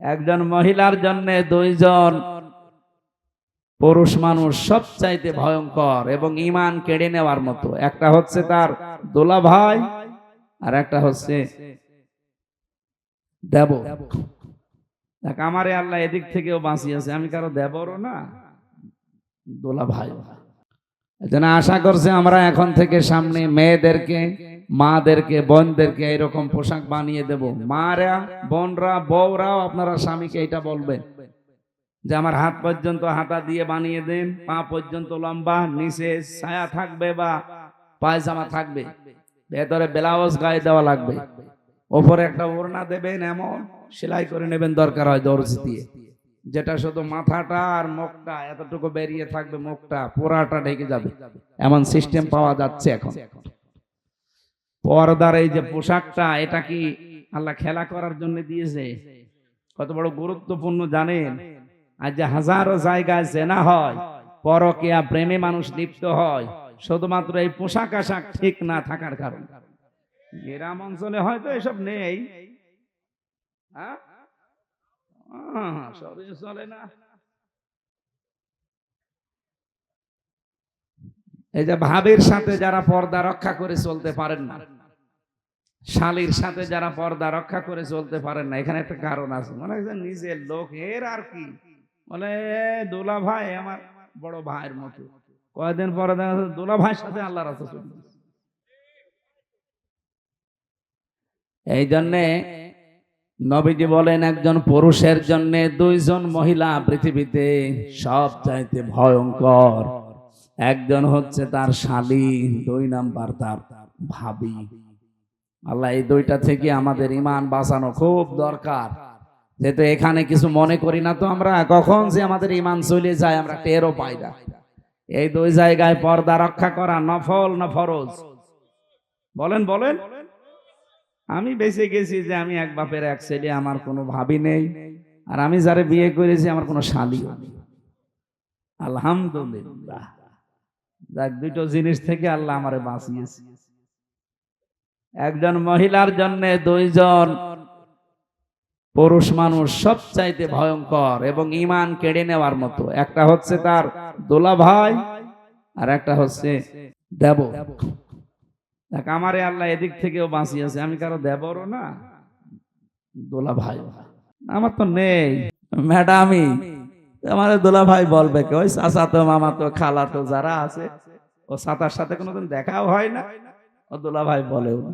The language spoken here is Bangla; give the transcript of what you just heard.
একজন মহিলার জন্য দুইজন পুরুষ মানুষ সবচাইতে ভয়ঙ্কর এবং ঈমান কেড়ে নেওয়ার মতো। একটা হচ্ছে তার দোলা ভাই, আর একটা হচ্ছে দেবর। দেখ, আমারে আল্লাহ এদিক থেকেও বাঁচিয়েছে, আমি কারো দেবরও না, দোলা ভাই। এজন্য আশা করছে আমরা এখন থেকে সামনে মেয়েদেরকে, মাদেরকে, বোনদেরকে এরকম পোশাক বানিয়ে দেব। মারা, বোনরা, বউরাও আপনারা স্বামীকে এটা বলবেন যে আমার হাত পর্যন্ত হাতা দিয়ে বানিয়ে দেন, পা পর্যন্ত লম্বা, নিচে ছায়া থাকবে বা পায়জামা থাকবে, ভেতরে ব্লাউজ গায়ে দেওয়া লাগবে, ওপরে একটা ওড়না দেবেন, এমন সেলাই করে নেবেন দরকার হয় দর্জি দিয়ে, যেটা শুধু মাথাটা আর মুখটা এতটুকু বেরিয়ে থাকবে, মুখটা পুরাটা ঢেকে যাবে। এমন সিস্টেম পাওয়া যাচ্ছে এখন। পর্দার এই যে পোশাকটা, এটা কি আল্লাহ খেলা করার জন্য দিয়েছে? কত বড় গুরুত্বপূর্ণ জানেন? আজ যে হাজারো জায়গায় জেনা হয়, পরকীয়া প্রেমে মানুষ লিপ্ত হয়, শুধুমাত্র এই পোশাক আশাক ঠিক না থাকার কারণে। গ্রাম অঞ্চলে হয়তো এসব নেই, শহরে চলে না। এই যে ভাবির সাথে যারা পর্দা রক্ষা করে চলতে পারেন না, শালীর সাথে যারা পর্দা রক্ষা করে চলতে পারেন না, এখানে একটা কারণ আছে। মনে হয় নিজের লোক, এর আর কি, বলে দোলা ভাই আমার বড় ভাইয়ের মতো। কয়েকদিন পরে দেখা যাচ্ছে দোলা ভাইয়ের সাথে আল্লাহ রাসূল চলছে। এই জন্যে নবীজি বলেন, একজন পুরুষের জন্য দুইজন মহিলা পৃথিবীতে সব চাইতে ভয়ঙ্কর। একজন হচ্ছে তার শালী, দুই নাম্বার তার ভাবি। আল্লাহ এই দুইটা থেকে আমাদের ঈমান বাঁচানো খুব দরকার। যেহেতু এখানে কিছু মনে করি না তো আমরা, কখন যে আমাদের ঈমান চলে যায় আমরা টেরও পাই না। এই দুই জায়গায় পর্দা রক্ষা করা নফল না ফরজ? বলেন বলেন। আমি বেঁচে গেছি যে আমি এক বাপের এক ছেলে, আমার কোনো ভাবি নেই, আর আমি যারে বিয়ে করেছি আমার কোনো শালীও নেই। আলহামদুলিল্লাহ। যাক, দুটো জিনিস থেকে আল্লাহ আমারে বাঁচিয়েছে। একজন মহিলার জন্য দুইজন পুরুষ মানুষ সবচাইতে ভয়ঙ্কর এবং ঈমান কেড়ে নেওয়ার মতো। একটা হচ্ছে তার দোলা ভাই, আর একটা হচ্ছে দেবর। দেখ, আমারে আল্লাহ এদিক থেকেও বাঁচিয়েছে, আমি কারো দেবরও না, দোলা ভাই। আমার তো নেই ম্যাডামই, আমার দোলা ভাই বলবে কে? ওই চাচা তো, মামা তো, খালা তো যারা আছে, ও চাচার সাথে কোনোদিন দেখাও হয় না, ও দোলা ভাই বলেও না।